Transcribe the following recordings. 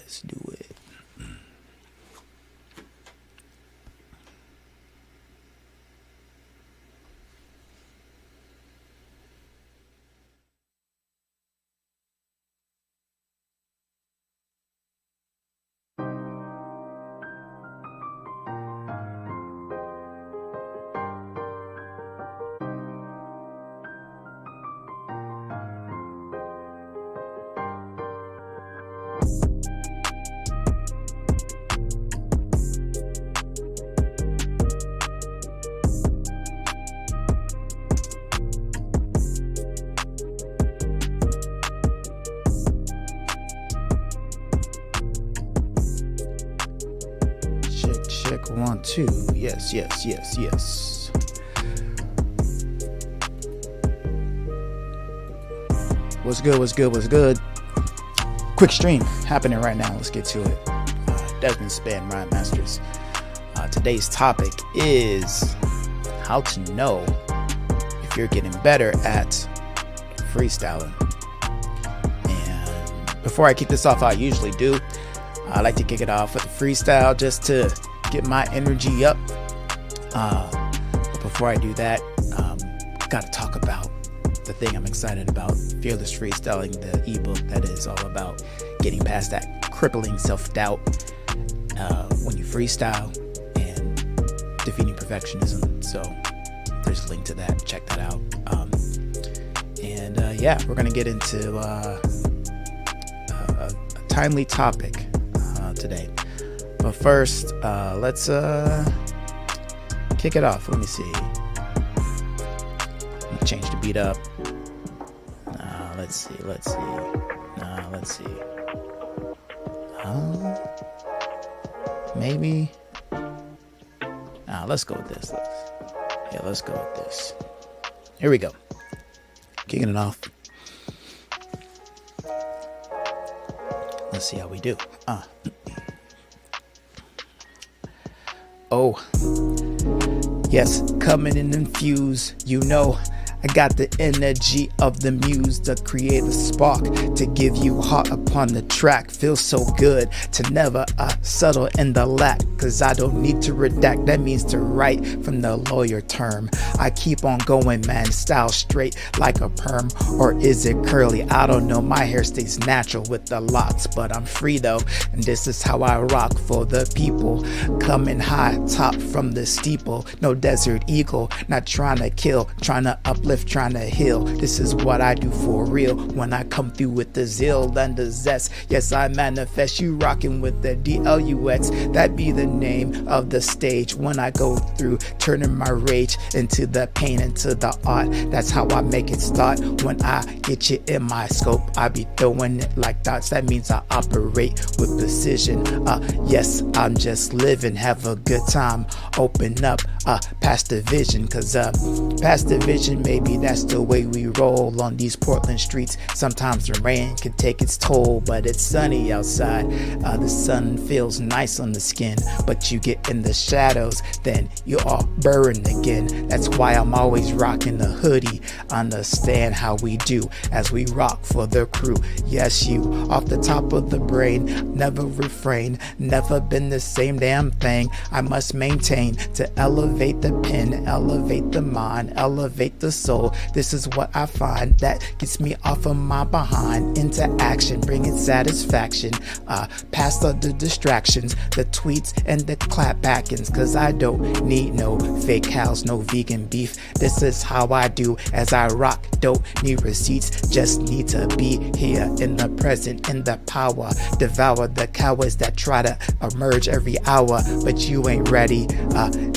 Let's do it. Check 1 2. Yes. What's good? Quick stream happening right now. Let's get to it. Desmond Span, Rhyme Masters. Today's topic is how to know if you're getting better at freestyling. And before I kick this off, I usually do. I like to kick it off with a freestyle just to get my energy up. But before I do that, got to talk about the thing I'm excited about, Fearless Freestyling, the ebook that is all about getting past that crippling self-doubt when you freestyle and defeating perfectionism. So there's a link to that. Check that out. Yeah, we're going to get into a timely topic today. But first, let's kick it off. Let me see. Let me change the beat up. Let's see. Maybe. Let's go with this. Let's go with this. Here we go. Kicking it off. Let's see how we do. Oh, yes, coming in infused, you know. I got the energy of the muse, the creative spark to give you heart upon the track. Feels so good to never settle in the lack, cause I don't need to redact, that means to write from the lawyer term. I keep on going, man, style straight like a perm, or is it curly? I don't know, my hair stays natural with the locks, but I'm free though, and this is how I rock for the people. Coming high top from the steeple, no desert eagle, not trying to kill, trying to uplift, trying to heal. This is what I do for real when I come through with the zeal and the zest. Yes, I manifest. You rocking with the DLUX, that be the name of the stage when I go through, turning my rage into the pain, into the art. That's how I make it start. When I get you in my scope, I be throwing it like dots. That means I operate with precision. Yes, I'm just living, have a good time. Open up past the vision, cause past the vision, maybe that's the way we roll on these Portland streets. Sometimes the rain can take its toll, but it's sunny outside. The sun feels nice on the skin, but you get in the shadows, then you are burned again. That's why I'm always rocking the hoodie. Understand how we do as we rock for the crew. Yes, you off the top of the brain, never refrain, never been the same damn thing. I must maintain to elevate the pen, elevate the mind, elevate the soul. This is what I find that gets me off of my behind into action, bringing satisfaction past all the distractions, the tweets and the clapbackings, cause I don't need no fake cows, no vegan beef. This is how I do as I rock, don't need receipts, just need to be here in the present, in the power. Devour the cowards that try to emerge every hour, but you ain't ready,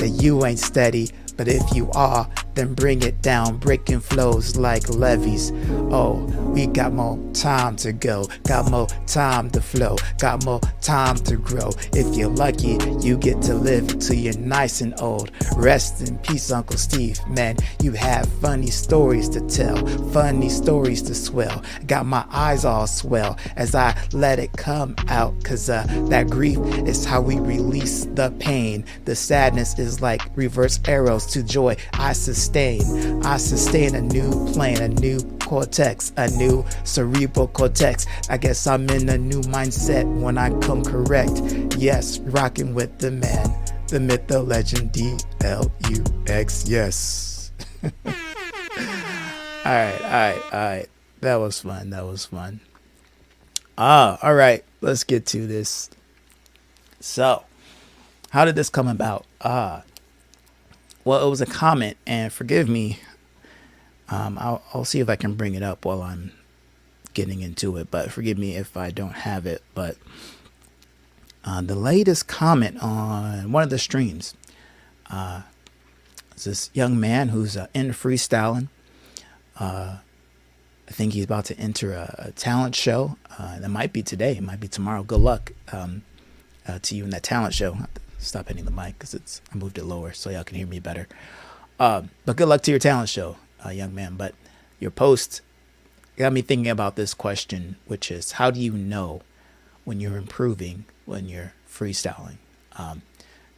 you ain't steady. But if you are, then bring it down, breaking flows like levees. Oh, we got more time to go, got more time to flow, got more time to grow. If you're lucky, you get to live till you're nice and old. Rest in peace, Uncle Steve. Man, you have funny stories to tell, funny stories to swell. Got my eyes all swell as I let it come out, cause that grief is how we release the pain. The sadness is like reverse arrows to joy. I sustain a new plane, a new cortex, a new cerebral cortex. I guess I'm in a new mindset when I come correct. Yes, rocking with the man, the myth, the legend, DLUX. Yes. All right. That was fun. All right. Let's get to this. So, how did this come about? Well, it was a comment, and forgive me. I'll see if I can bring it up while I'm getting into it, but forgive me if I don't have it. But the latest comment on one of the streams, is this young man who's into freestyling. I think he's about to enter a talent show. That might be today, it might be tomorrow. Good luck to you in that talent show. Stop hitting the mic because I moved it lower so y'all can hear me better. But good luck to your talent show, young man. But your post got me thinking about this question, which is, how do you know when you're improving, when you're freestyling?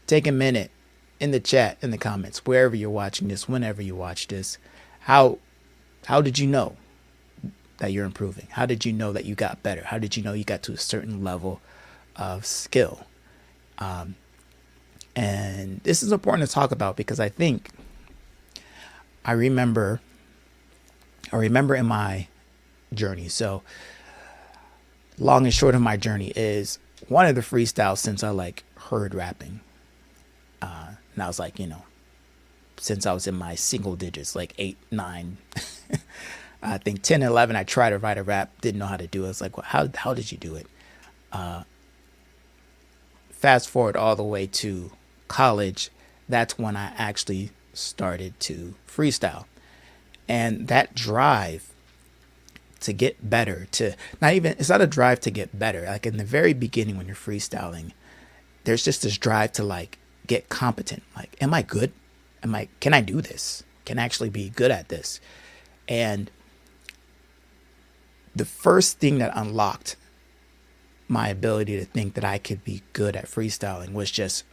Take a minute in the chat, in the comments, wherever you're watching this, whenever you watch this. How did you know that you're improving? How did you know that you got better? How did you know you got to a certain level of skill? And this is important to talk about because I think I remember in my journey. So long and short of my journey is one of the freestyles since I heard rapping. And I was since I was in my single digits, 8, 9, I think 10, 11, I tried to write a rap, didn't know how to do it. It's like, well, how did you do it? Fast forward all the way to college, that's when I actually started to freestyle. And that drive to get better, it's not a drive to get better. Like in the very beginning when you're freestyling, there's just this drive to get competent. Am I good? Can I do this? Can I actually be good at this? And the first thing that unlocked my ability to think that I could be good at freestyling was just,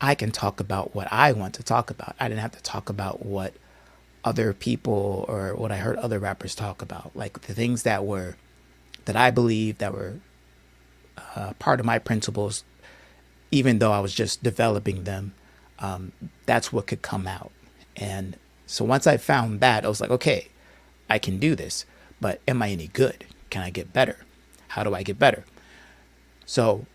I can talk about what I want to talk about. I didn't have to talk about what other people or what I heard other rappers talk about. Like the things that I believed that were part of my principles, even though I was just developing them, that's what could come out. And so once I found that, I was like, okay, I can do this, but am I any good? Can I get better? How do I get better? So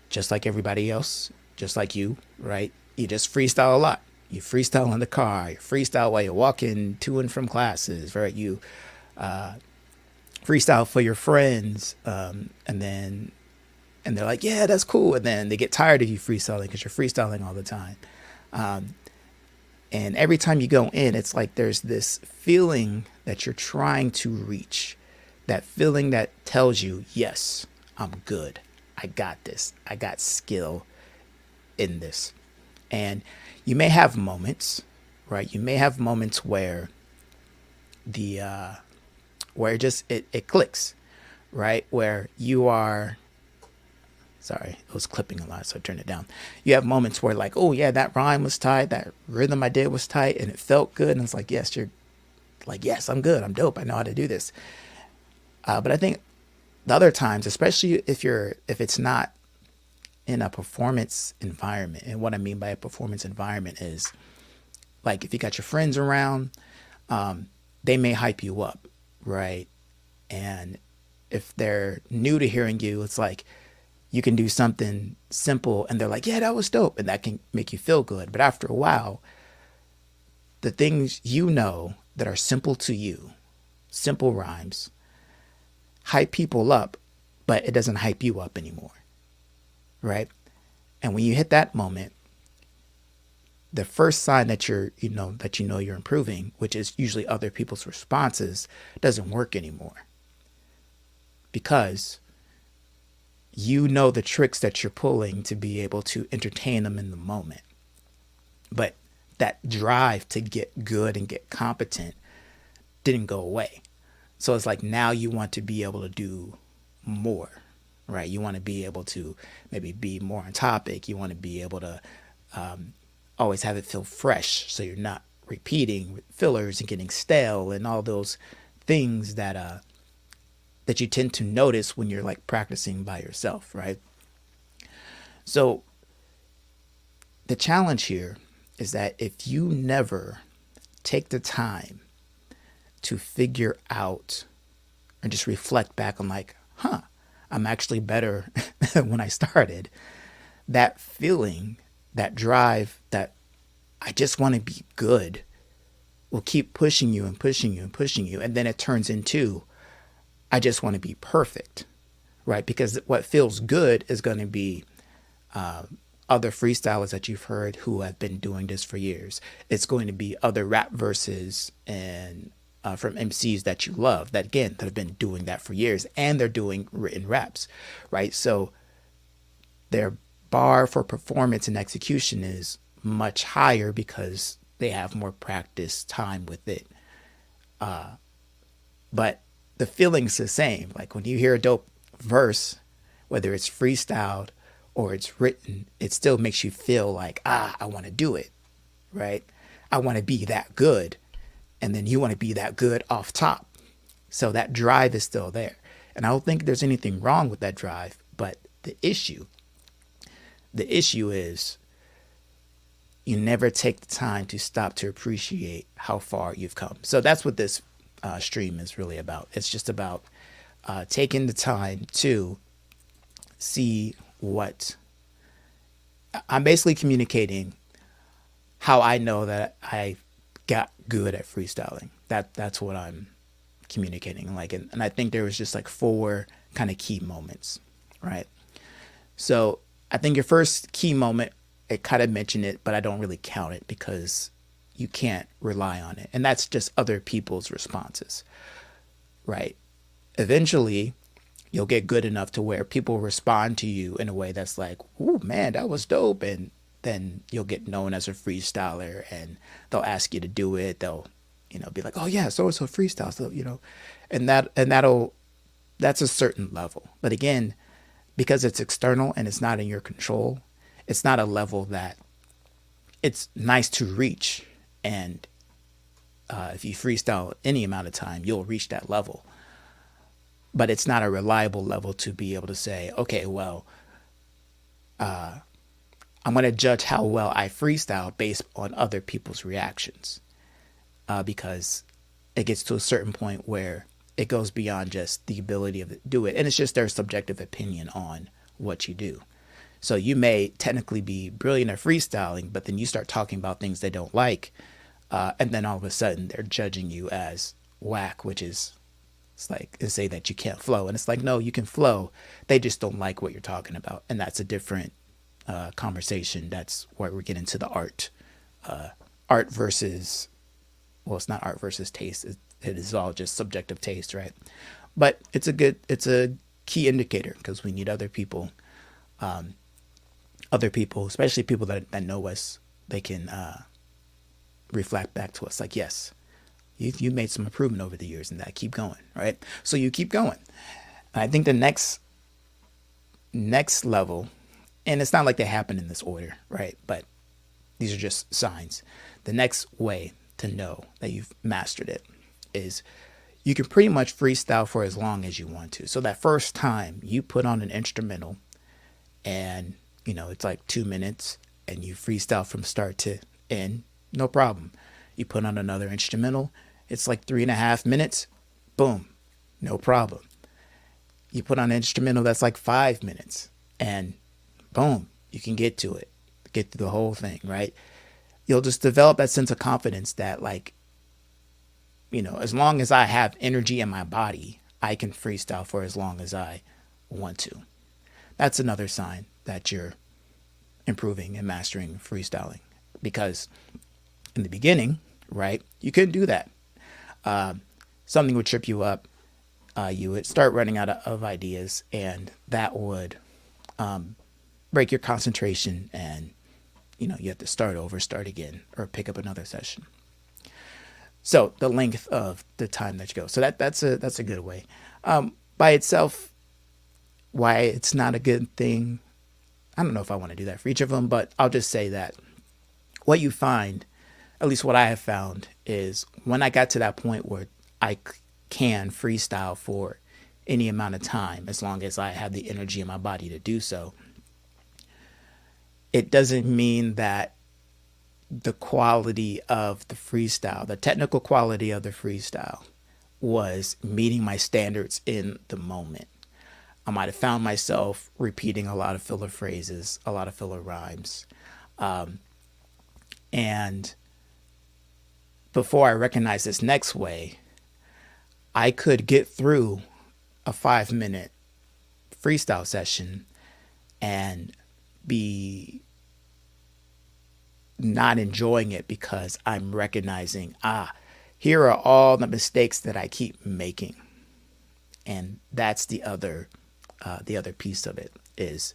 just like everybody else, just like you, right? You just freestyle a lot. You freestyle in the car, you freestyle while you're walking to and from classes, right? You freestyle for your friends, and they're like, yeah, that's cool. And then they get tired of you freestyling because you're freestyling all the time. And every time you go in, it's like there's this feeling that you're trying to reach, that feeling that tells you, yes, I'm good. I got this. I got skill in this. And you may have moments, right? You may have moments where where it clicks, right? Where you are, sorry, it was clipping a lot, so I turned it down. You have moments where oh yeah, that rhyme was tight, that rhythm I did was tight, and it felt good. And it's like, yes, yes, I'm good. I'm dope. I know how to do this. But I think the other times, especially if it's not in a performance environment, and what I mean by a performance environment is if you got your friends around, they may hype you up, right? And if they're new to hearing you, it's you can do something simple and they're like, yeah, that was dope. And that can make you feel good. But after a while, the things that are simple to you, simple rhymes, hype people up, but it doesn't hype you up anymore, right? And when you hit that moment, the first sign that you're improving, which is usually other people's responses, doesn't work anymore. Because the tricks that you're pulling to be able to entertain them in the moment. But that drive to get good and get competent didn't go away. So it's now you want to be able to do more, right? You want to be able to maybe be more on topic. You want to be able to always have it feel fresh, so you're not repeating fillers and getting stale and all those things that you tend to notice when you're like practicing by yourself, right? So the challenge here is that if you never take the time to figure out or just reflect back on like, I'm actually better when I started, that feeling, that drive, that I just want to be good will keep pushing you and pushing you and pushing you. And then it turns into, I just want to be perfect, right? Because what feels good is going to be other freestylers that you've heard who have been doing this for years. It's going to be other rap verses and from MCs that you love that, again, that have been doing that for years, and they're doing written raps, right? So their bar for performance and execution is much higher because they have more practice time with it. But the feeling's the same. Like when you hear a dope verse, whether it's freestyled or it's written, it still makes you feel like, I want to do it, right? I want to be that good. And then you want to be that good off top. So that drive is still there. And I don't think there's anything wrong with that drive. But the issue is you never take the time to stop to appreciate how far you've come. So that's what this stream is really about. It's just about taking the time to see what I'm basically communicating, how I know that I got good at freestyling. That's what I'm communicating. Like, and I think there was just like 4 kind of key moments, right? So I think your first key moment, it kind of mentioned it, but I don't really count it because you can't rely on it. And that's just other people's responses, right? Eventually, you'll get good enough to where people respond to you in a way that's like, "Ooh, man, that was dope." And then you'll get known as a freestyler and they'll ask you to do it. They'll, be like, "Oh yeah, so freestyle." So, that's a certain level. But again, because it's external and it's not in your control, it's not a level that it's nice to reach. And if you freestyle any amount of time, you'll reach that level. But it's not a reliable level to be able to say, okay, well, I'm going to judge how well I freestyle based on other people's reactions. Because it gets to a certain point where it goes beyond just the ability to do it. And it's just their subjective opinion on what you do. So you may technically be brilliant at freestyling, but then you start talking about things they don't like. And then all of a sudden they're judging you as whack, which is, it's like, they say that you can't flow. And it's like, no, you can flow. They just don't like what you're talking about. And that's a different conversation. That's where we get into the art. Art versus, well, it's not art versus taste. It is all just subjective taste, right? But it's a key indicator because we need other people, especially people that know us. They can reflect back to us like, yes, you made some improvement over the years, and that keep going, right? So you keep going. And I think the next level, and it's not like they happen in this order, right? But these are just signs. The next way to know that you've mastered it is you can pretty much freestyle for as long as you want to. So that first time you put on an instrumental and, it's like 2 minutes and you freestyle from start to end, no problem. You put on another instrumental, it's like 3.5 minutes, boom, no problem. You put on an instrumental that's like 5 minutes and boom, you can get to it, get through the whole thing, right? You'll just develop that sense of confidence that like, as long as I have energy in my body, I can freestyle for as long as I want to. That's another sign that you're improving and mastering freestyling, because in the beginning, right, you couldn't do that. Something would trip you up. You would start running out of ideas, and that would break your concentration, and you have to start over, start again, or pick up another session. So the length of the time that you go. So that's a good way. By itself, why it's not a good thing, I don't know if I want to do that for each of them, but I'll just say that what you find, at least what I have found, is when I got to that point where I can freestyle for any amount of time as long as I have the energy in my body to do so. It doesn't mean that the quality of the freestyle, the technical quality of the freestyle, was meeting my standards in the moment. I might have found myself repeating a lot of filler phrases, a lot of filler rhymes. And before I recognize this next way, I could get through a 5-minute freestyle session and be not enjoying it because I'm recognizing, here are all the mistakes that I keep making. And that's the other piece of it. Is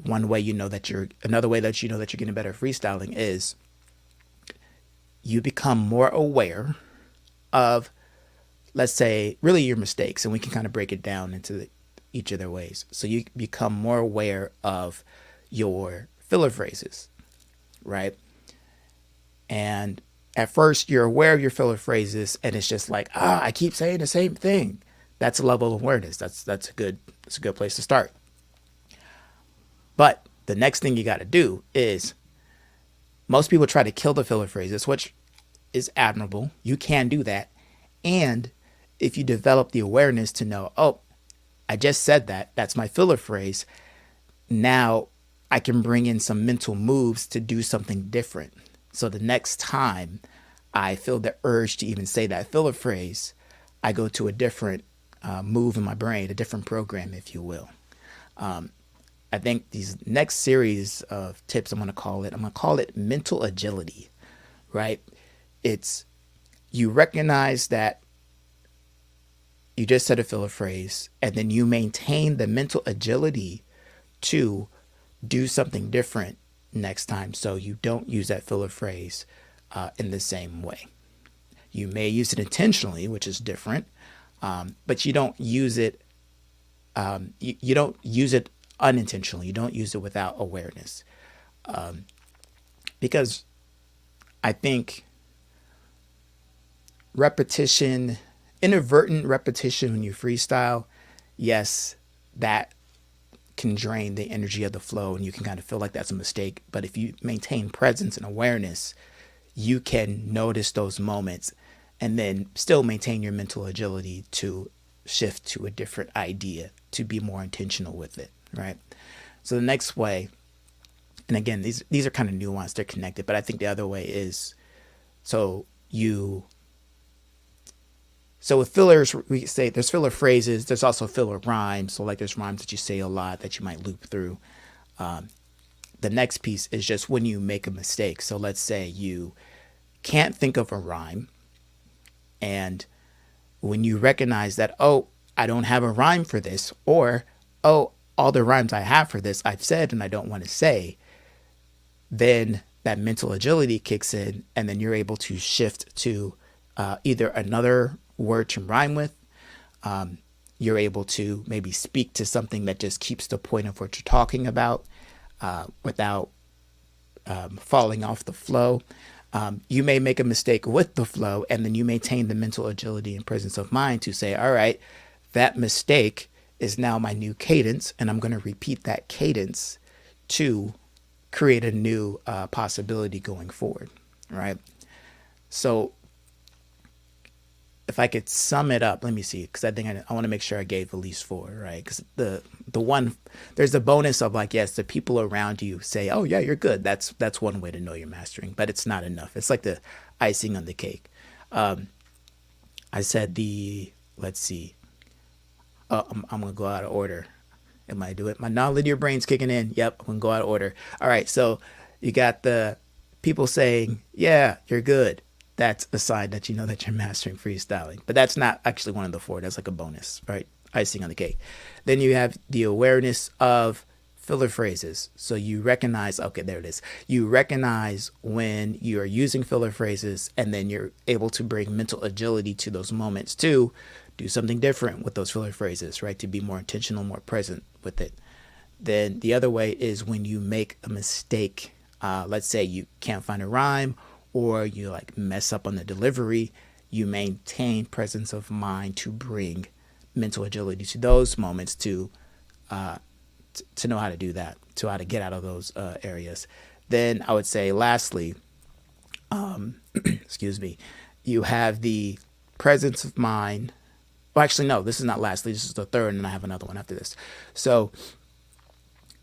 another way you know that you're getting better at freestyling is you become more aware of, let's say, really your mistakes, and we can kind of break it down into each of their ways. So you become more aware of your filler phrases, right? And at first you're aware of your filler phrases and it's just like, I keep saying the same thing. That's a level of awareness. That's a good place to start. But the next thing you got to do is, most people try to kill the filler phrases, which is admirable. You can do that. And if you develop the awareness to know, I just said that, that's my filler phrase. Now I can bring in some mental moves to do something different. So the next time I feel the urge to even say that filler phrase, I go to a different move in my brain, a different program, if you will. I think these next series of tips, I'm going to call it mental agility, right? It's, you recognize that you just said a filler phrase, and then you maintain the mental agility to do something different next time. So you don't use that filler phrase in the same way. You may use it intentionally, which is different, but you don't use it. You don't use it unintentionally. You don't use it without awareness, because I think inadvertent repetition when you freestyle, yes, that can drain the energy of the flow and you can kind of feel like that's a mistake. But if you maintain presence and awareness, you can notice those moments and then still maintain your mental agility to shift to a different idea, to be more intentional with it, right? So the next way, and again, these are kind of nuanced, they're connected, but I think the other way is, so with fillers, we say there's filler phrases, there's also filler rhymes. So like there's rhymes that you say a lot that you might loop through. The next piece is just when you make a mistake. So let's say you can't think of a rhyme, and when you recognize that, I don't have a rhyme for this, or, all the rhymes I have for this I've said and I don't want to say, then that mental agility kicks in, and then you're able to shift to either another word to rhyme with. You're able to maybe speak to something that just keeps the point of what you're talking about without falling off the flow. You may make a mistake with the flow, and then you maintain the mental agility and presence of mind to say, all right, that mistake is now my new cadence, and I'm going to repeat that cadence to create a new possibility going forward, right? So if I could sum it up, let me see, because I think I want to make sure I gave at least 4, right? Because the one, there's the bonus of like, yes, the people around you say, oh yeah, you're good. That's one way to know you're mastering, but it's not enough. It's like the icing on the cake. I said let's see. I'm going to go out of order. Am I doing it? My nonlinear brain's kicking in. Yep, I'm going to go out of order. All right, so you got the people saying, yeah, you're good. That's a sign that you know that you're mastering freestyling. But that's not actually one of the 4. That's like a bonus, right? Icing on the cake. Then you have the awareness of filler phrases. So you recognize, okay, there it is. You recognize when you are using filler phrases, and then you're able to bring mental agility to those moments to do something different with those filler phrases, right? To be more intentional, more present with it. Then the other way is when you make a mistake. Let's say you can't find a rhyme, or you like mess up on the delivery. you maintain presence of mind to bring mental agility to those moments, to know how to do that, to how to get out of those areas. Then I would say, lastly, excuse me, you have the presence of mind. Well, actually, no, this is not lastly. This is the third, and I have another one after this. So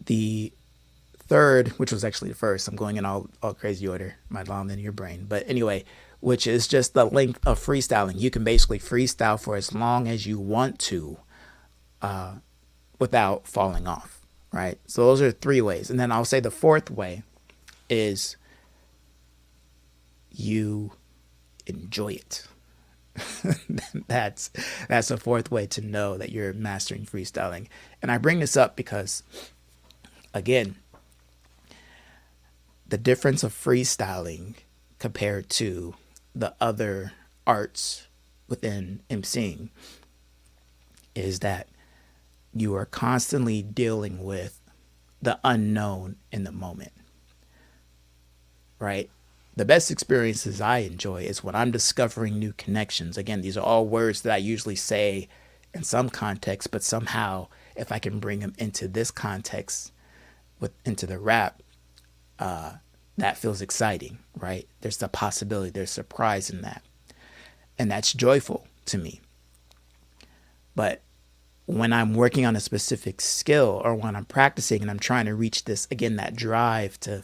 the third, which was actually the first, I'm going in all crazy order, my long linear brain. But anyway, which is just the length of freestyling. You can basically freestyle for as long as you want to without falling off, right? So those are 3 ways. And then I'll say the fourth way is you enjoy it. That's a fourth way to know that you're mastering freestyling. And I bring this up because, again, the difference of freestyling compared to the other arts within emceeing is that you are constantly dealing with the unknown in the moment, right? The best experiences I enjoy is when I'm discovering new connections. Again, these are all words that I usually say in some context, but somehow if I can bring them into this context, into the rap, that feels exciting, right? There's the possibility, there's surprise in that. And that's joyful to me. But when I'm working on a specific skill, or when I'm practicing and I'm trying to reach this, again, that drive to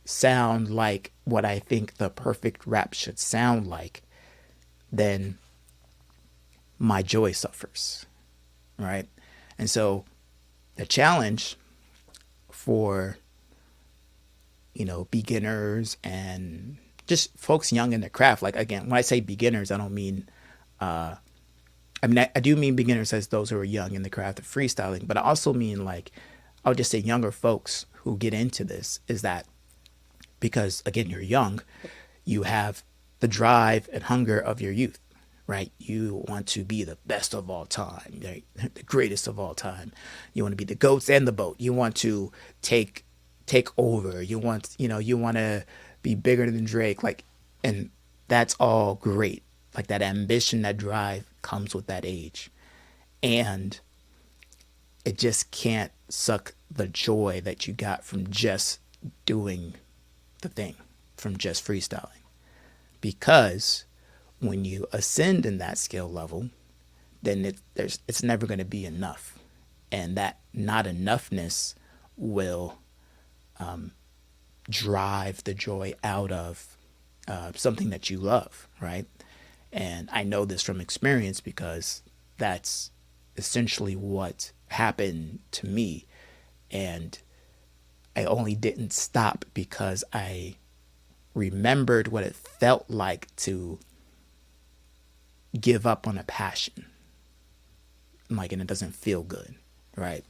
sound like what I think the perfect rap should sound like, then my joy suffers, right? And so the challenge for, beginners and just folks young in the craft, like, again, when I say beginners, I don't mean, I do mean beginners as those who are young in the craft of freestyling, but I also mean, like, I'll just say younger folks who get into this, is that because, again, you're young, you have the drive and hunger of your youth, right? You want to be the best of all time, right? The greatest of all time. You want to be the goats and the boat. You want to take over. You want to be bigger than Drake, and that's all great. Like, that ambition, that drive comes with that age, and it just can't suck the joy that you got from just doing the thing, from just freestyling. Because when you ascend in that skill level, then it's never going to be enough, and that not enoughness will drive the joy out of something that you love, right? And I know this from experience, because that's essentially what happened to me. And I only didn't stop because I remembered what it felt like to give up on a passion. And it doesn't feel good, right?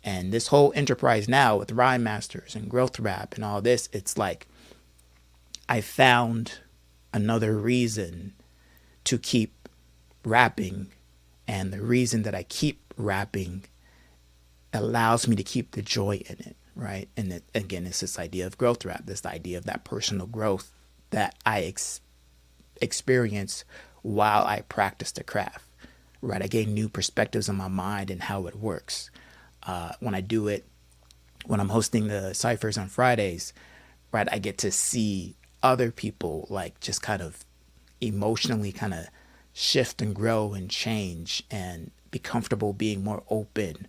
And this whole enterprise now with Rhyme Masters and Growth Rap and all this, it's like I found another reason to keep rapping, and the reason that I keep rapping allows me to keep the joy in it, right? And again, it's this idea of growth rap, this idea of that personal growth that I experience while I practice the craft, right? I gain new perspectives in my mind and how it works. When I do it, when I'm hosting the ciphers on Fridays, right, I get to see other people just kind of emotionally kind of shift and grow and change and be comfortable being more open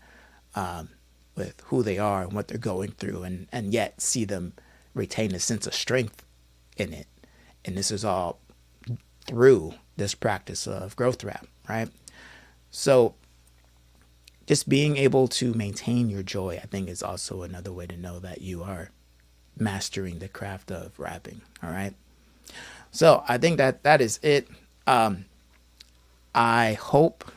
with who they are and what they're going through, and yet see them retain a sense of strength in it. And this is all through this practice of growth rap, right? So just being able to maintain your joy, I think, is also another way to know that you are mastering the craft of rapping. All right. So I think that is it. I hope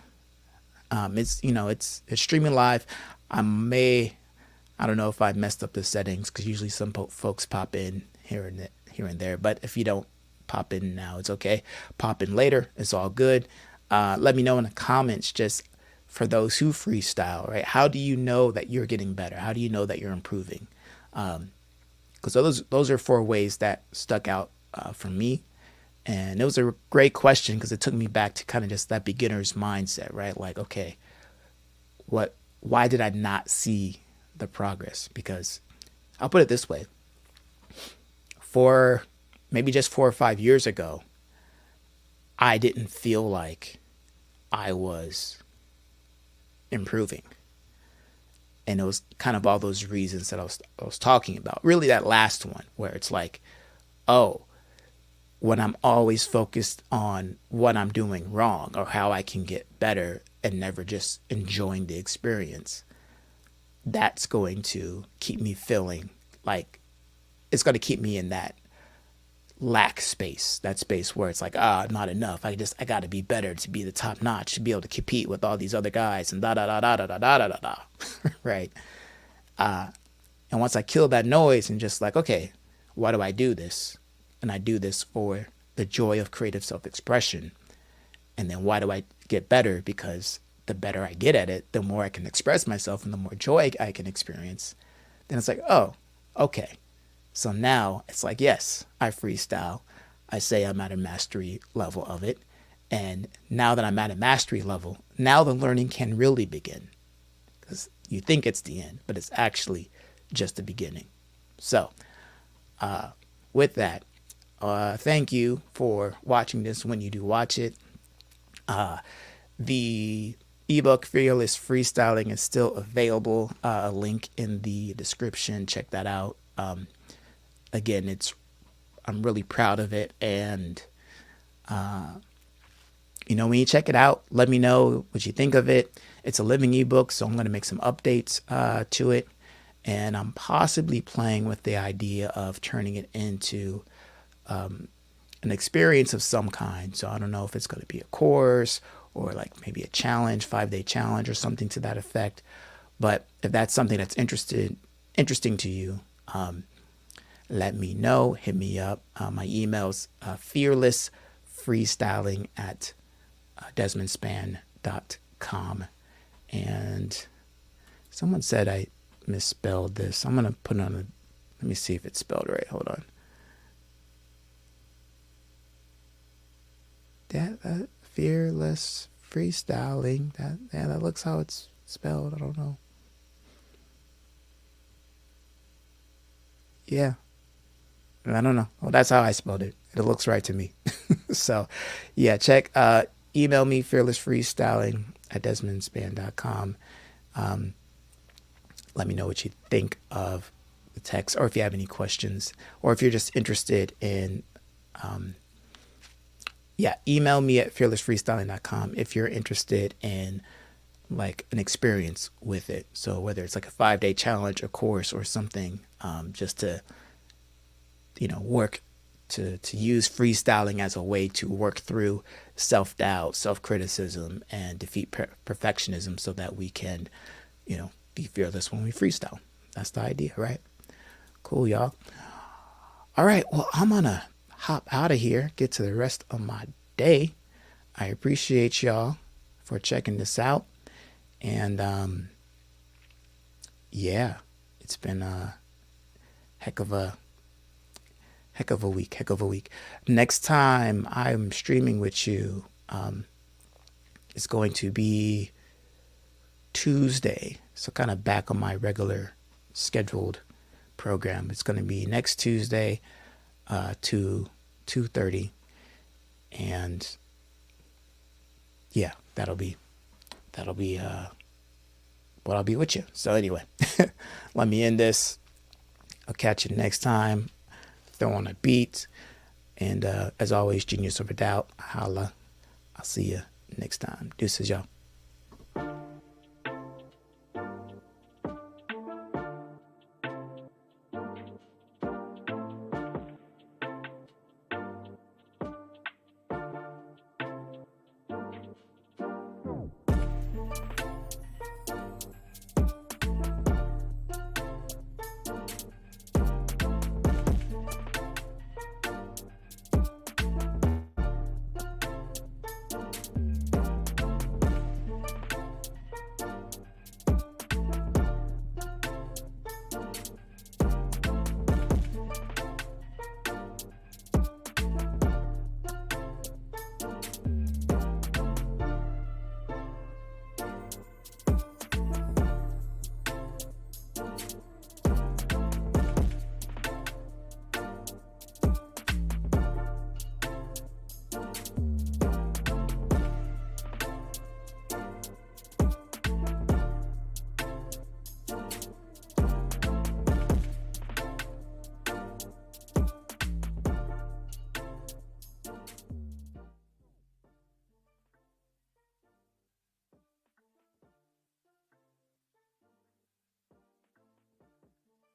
it's streaming live. I don't know if I messed up the settings, because usually some folks pop in here and there. But if you don't pop in now, it's okay. Pop in later. It's all good. Let me know in the comments, just for those who freestyle, right? How do you know that you're getting better? How do you know that you're improving? Because those are 4 ways that stuck out for me And it was a great question because it took me back to kind of just that beginner's mindset, right? Like, okay, why did I not see the progress? Because I'll put it this way. For maybe just 4 or 5 years ago, I didn't feel like I was improving. And it was kind of all those reasons that I was talking about. Really that last one where it's like, oh, when I'm always focused on what I'm doing wrong or how I can get better and never just enjoying the experience, that's going to keep me feeling like it's going to keep me in that lack space, that space where it's like, not enough. I got to be better to be the top notch, to be able to compete with all these other guys and da da da da da da da da da, right? And once I kill that noise and just like, okay, why do I do this? And I do this for the joy of creative self-expression. And then why do I get better? Because the better I get at it, the more I can express myself and the more joy I can experience. Then it's like, oh, okay. So now it's like, yes, I freestyle. I say I'm at a mastery level of it. And now that I'm at a mastery level, now the learning can really begin. Because you think it's the end, but it's actually just the beginning. So with that, thank you for watching this when you do watch it. The ebook Fearless Freestyling is still available. A link in the description. Check that out. Again, I'm really proud of it. And, when you check it out, let me know what you think of it. It's a living ebook, so I'm going to make some updates to it. And I'm possibly playing with the idea of turning it into an experience of some kind. So I don't know if it's going to be a course or like maybe a challenge, 5-day challenge or something to that effect. But if that's something that's interesting to you, let me know. Hit me up. My email's fearlessfreestyling@desmondspan.com. And someone said I misspelled this. I'm going to put it on let me see if it's spelled right. Hold on. That Fearless Freestyling. That looks how it's spelled. I don't know. Yeah. I don't know. Well, that's how I spelled it. It looks right to me. So, yeah, check. Email me, fearlessfreestyling@desmondspan.com. Let me know what you think of the text, or if you have any questions, or if you're just interested in, email me at fearlessfreestyling.com if you're interested in like an experience with it. So whether it's like a 5-day challenge, a course, or something, just to, work to use freestyling as a way to work through self-doubt, self-criticism, and defeat perfectionism so that we can, be fearless when we freestyle. That's the idea, right? Cool, y'all. All right, well, I'm gonna hop out of here, get to the rest of my day. I appreciate y'all for checking this out. And it's been a heck of a week. Next time I'm streaming with you, it's going to be Tuesday. So kind of back on my regular scheduled program. It's going to be next Tuesday, 2:30. And that'll be what I'll be with you. So anyway, let me end this. I'll catch you next time. Throw on a beat. And as always, genius over doubt. Holla. I'll see you next time. Deuces, y'all.